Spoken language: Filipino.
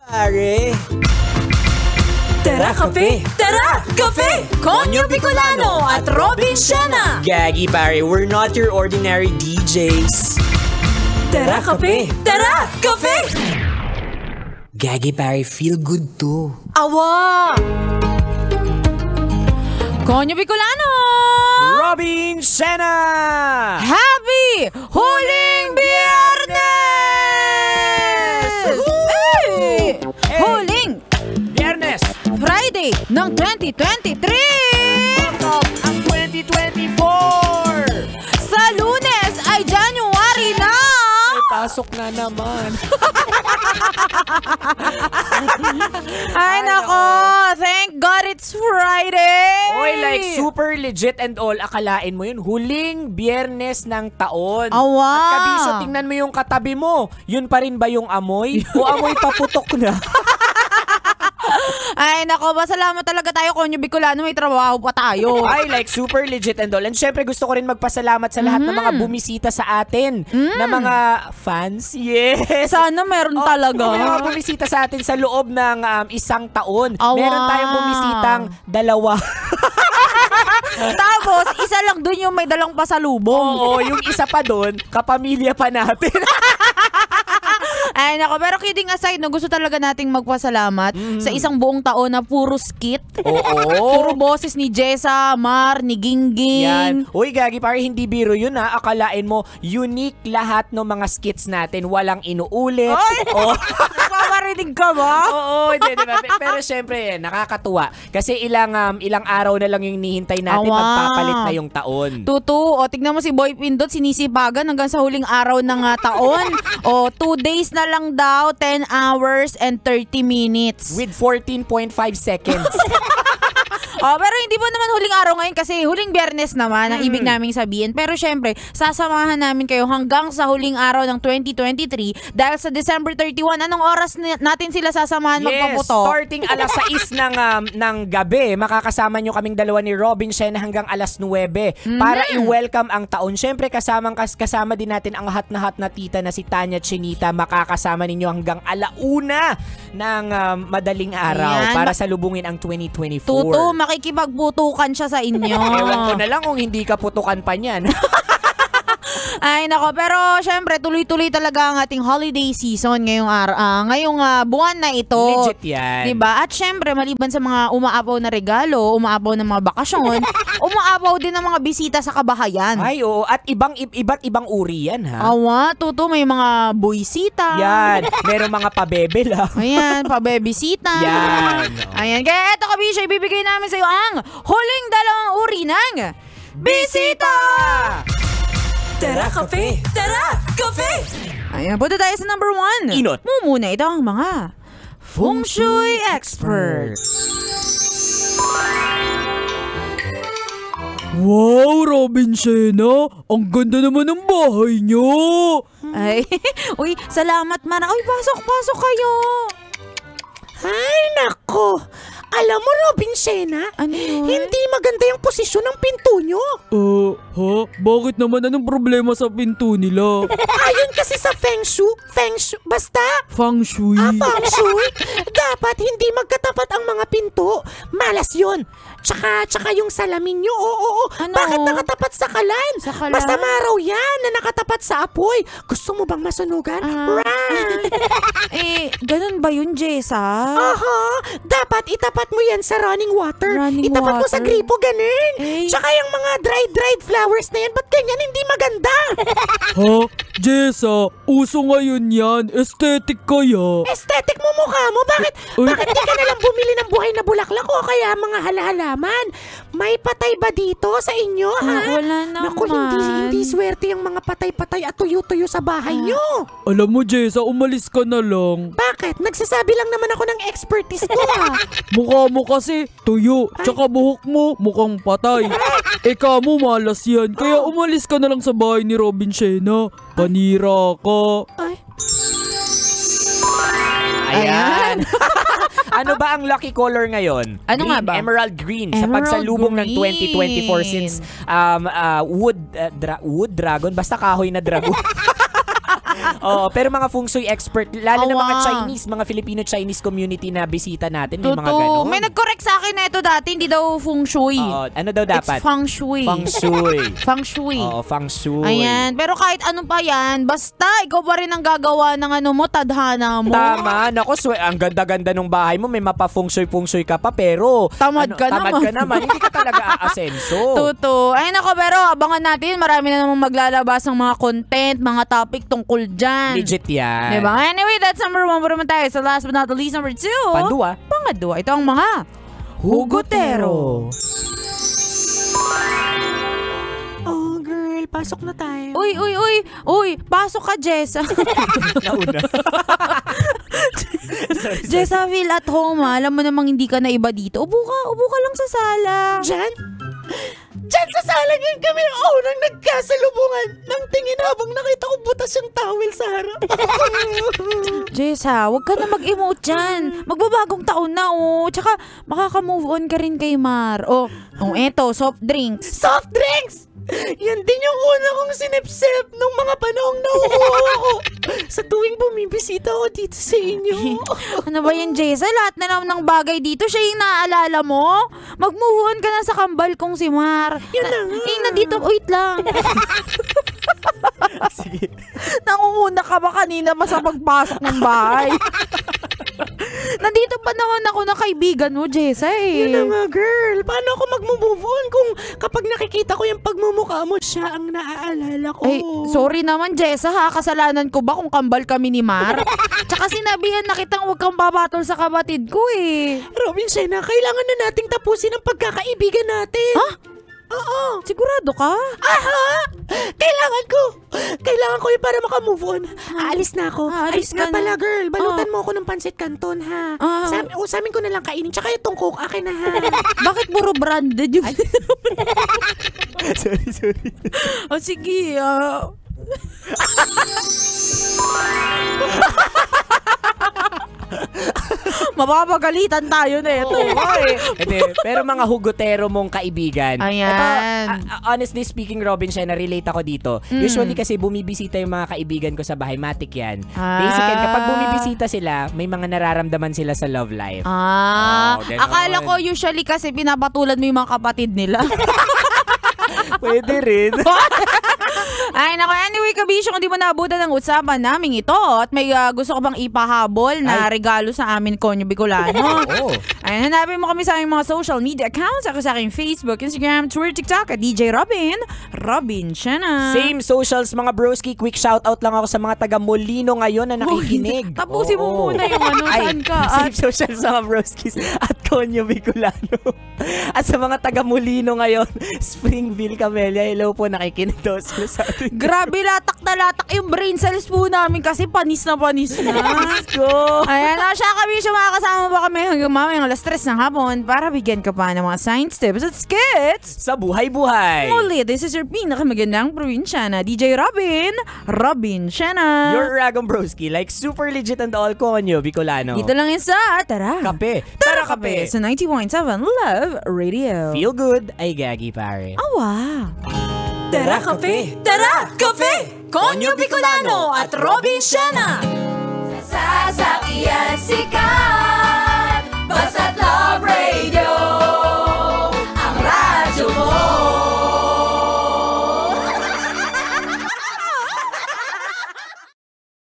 Pare. Tara Kape! Tara Kape! Konyo Bicolano at Robin Siena! Gagi pare, we're not your ordinary DJs. Tara Kape! Tara Kape! Gagi pare, feel good too. Awa! Konyo Bicolano! Robin Siena! Happy Huling Biyernes! Hey! Huling Biyernes! Friday ng 2023! Welcome ang 2024! Sa Lunes ay January na! Ay, pasok na naman. Ay nako! Thank God it's Friday! Oy, like super legit and all, akalain mo yun, huling Biyernes ng taon. Awa! At kabisyo, tingnan mo yung katabi mo. Yun pa rin ba yung amoy? O amoy paputok na? Ay nako, salamat talaga tayo Konyo Bicolano, may trabaho pa tayo. Ay, like super legit and all. And syempre gusto ko rin magpasalamat sa lahat ng mga bumisita sa atin. Na mga fans. Yes! Sana meron talaga. May mga bumisita sa atin sa loob ng isang taon. Awa. Meron tayong bumisitang 2. Tapos, isa lang dun yung may dalang pasalubong. Oo, yung isa pa dun, kapamilya pa natin. Ay nako, pero kidding aside, no, gusto talaga nating magpasalamat sa isang buong taon na puro skit. Oo. Puro boses ni Jessa, Mar, ni Gingging. Yan. Uy, Gagi, pare, hindi biro yun ha. Akalain mo, unique lahat ng mga skits natin. Walang inuulit. Ay! Oh. Paparinig ka ba? Oo, hindi, diba? Pero syempre, nakakatuwa. Kasi ilang araw na lang yung hinihintay natin, magpapalit na yung taon. Tutu, o tignan mo si Boy Pindot, sinisipagan hanggang sa huling araw ng taon. O 2 days na lang daw, 10 hours and 30 minutes. With 14.5 seconds. Pero hindi po naman huling araw ngayon kasi huling Biyernes naman ang ibig naming sabihin. Pero syempre, sasamahan namin kayo hanggang sa huling araw ng 2023 dahil sa December 31, anong oras natin sila sasamahan magpaputo? Starting alas 6 ng gabi, makakasama nyo kaming dalawa ni Robin Siena hanggang alas 9 para i-welcome ang taon. Syempre, kasama din natin ang hot na tita na si Tanya Chinita. Makakasama ninyo hanggang 1:00 ng madaling araw para salubungin ang 2024. Tutu, makikipagputukan siya sa inyo. Ewan ko na lang kung hindi ka putukan pa niyan. Ay nako, pero syempre tuloy-tuloy talaga ang ating holiday season ngayong buwan na ito. Legit yan. Diba? At syempre maliban sa mga umaapaw na regalo, umaapaw na mga bakasyon, umaapaw din ang mga bisita sa kabahayan. Ay oo, at iba't ibang uri yan ha. Awa, Tutu, may mga buwisita. Yan, merong mga pabebe lang. Ayan, pabebisita. Yan. Ayan, kaya eto kabisya, ibibigay namin sa iyo ang huling 2 uri ng bisita! Tara Kape! Tara Kape! Ayan, punta tayo sa number 1. Inot. Muna ito ang mga Feng Shui Expert. Wow, Robin Siena! Ang ganda naman ng bahay niyo! Ay, uy, salamat man. Uy, pasok kayo. Ay, nako! Alam mo, Robin Siena, Ano yun? hindi maganda yung posisyon ng pinto nyo. Bakit naman? Anong problema sa pinto nila? Ayon kasi sa Feng Shui, basta, Feng Shui. Feng Shui, dapat hindi magkatapat ang mga pinto. Malas yun. Tsaka yung salamin nyo, oo. Ano? Bakit nakatapat sa kalan? Sa kalan? Masama raw yan na nakatapat sa apoy. Gusto mo bang masunugan? Right. Ganun ba yun, Jessa? Aha, dapat itapat mo yan sa running water. Running Itapat mo sa water? gripo, ganun. Eh. Tsaka yung mga dried flowers na yan, ba't ganyan hindi maganda? Jessa, uso ngayon yan. Aesthetic kaya. Aesthetic mo mukha mo. Bakit di ka nalang bumili ng buhay na bulaklak o kaya mga halaman? May patay ba dito sa inyo, ha? Wala naman. Naku, hindi swerte yung mga patay-patay at tuyo-tuyo sa bahay nyo. Alam mo, Jessa, umalis ka na lang. Bakit? Nagsasabi lang naman ako ng expertise ko, ha? Mukha mo kasi tuyo, tsaka buhok mo mukhang patay. Eka mo malas yan, kaya umalis ka na lang sa bahay ni Robin Siena. Panira ka. Ay. Ayan. Ano ba ang lucky color ngayon? Ano green, nga ba? Emerald green. Sa Emerald pagsalubong ng green. 2024 since wood dragon. Basta kahoy na dragon. Oo, pero mga feng shui expert, lalo na mga Awa. Chinese, mga Filipino-Chinese community na bisita natin, may mga ganun. Totoo. May nag-correct sa akin na ito dati, hindi daw feng shui. Oo, ano daw dapat? It's feng shui. Feng shui. Feng shui. Oo, feng shui. Ayan, pero kahit ano pa yan, basta ikaw pa rin ang gagawa ng ano mo, tadhana mo. Tama, nako, ang ganda-ganda ng bahay mo, may mapa-feng shui ka pa, pero Tamad ka tamad naman. ka naman, hindi ka talaga aasenso. Totoo. Ay nako, pero abangan natin, marami na namang maglalabas ng mga content, mga topic tungkol dyan. Legit yan. Diba? Anyway, that's number 1 pa naman tayo. So last but not the least, number 2. Pandua. Pangadua, ito ang mga hugotero. Oh, girl, pasok na tayo. Uy, pasok ka, Jessa. Nauna. Jessa, feel at home ha. Alam mo namang hindi ka na iba dito. Ubo ka lang sa sala. Diyan sa sala ngayon kami unang nagkasalubungan ng tingin habang nakita ko butas yung towel sa harap. Jessa, huwag ka na mag-emote dyan. Magbabagong taon na, oh. Tsaka, makaka-move on ka rin kay Mar. Eto, soft drinks. Soft drinks! Yan din yung una kong sinipsip nung mga panahong nauuho ako sa tuwing bumibisita ako dito sa inyo. Ano ba yan, Jessa? Lahat na naman ng bagay dito, siya yung naaalala mo? Mag-move on ka na sa kambal kong si Mar. Yun na nga. Nandito, wait lang. Sige. Nangunguna ka ba kanina pa sa pagpasok ng bahay? Nandito pa naman ako na kaibigan mo, Jessa eh. Yun na nga, girl. Paano ako mag-move on kung kapag nakikita ko yung pagmumukha mo, siya ang naaalala ko? Ay, sorry naman, Jessa ha. Kasalanan ko ba kung kambal kami ni Mar? Tsaka sinabihan na kitang huwag kang babatol sa kapatid ko eh. Robin Shena, kailangan na nating tapusin ang pagkakaibigan natin. Ha? Oo. Sigurado ka? Aha! Kailangan ko yun para makamove on. Aalis na ako. Aalis Nga ka na. pala, girl. Balutan mo ako ng pansit canton, ha? Sa amin ko na lang kainin. Tsaka itong coke, akin na, ha? Bakit puro branded yung... Sorry. sige, mapapagalitan tayo na ito. Hindi, pero mga hugotero mong kaibigan. Ayan. Ito, honestly speaking, Robin, siya na-relate ako dito. Usually kasi bumibisita yung mga kaibigan ko sa bahay, matik yan. Basically, kapag bumibisita sila, may mga nararamdaman sila sa love life. Ganon. Akala ko usually kasi pinapatulan mo yung mga kapatid nila. Pwede rin. Ay, nako. Anyway, kabisyo, kung di mo naabutan ng usapan namin ito at may gusto ko bang ipahabol na regalo sa amin, Konyo Bicolano. Ay, hanapin mo kami sa aming mga social media accounts. Ako sa aking Facebook, Instagram, Twitter, TikTok at DJ Robin Shena. Same socials, mga broski. Quick shoutout lang ako sa mga taga Molino ngayon na nakikinig. Tapusin mo muna yung saan ka. Same socials, mga broskis at Konyo Bicolano. At sa mga taga Molino ngayon, Springville, Camellia, hello po, nakikinig daw sila sa atin. Grabe, latak na latak yung brain cells po namin kasi panis na. Let's go! Ayan na siya, kabisyo, makakasama ba kami hanggang mamayang alas 3 ng hapon para bigyan ka pa ng mga science tips at skits Sa buhay-buhay! muli. This is your pinakamagandang probinsyana, DJ Robin Shena. Your Ragong Broski, like super legit and all, Konyo Bicolano. Dito lang yun sa Tara Kape. Tara Kape sa 90.7 Love Radio. Feel good, ay gagi pare. Awa. Tara Kape! Tara Kape! Konyo Bicolano at Robin Shena!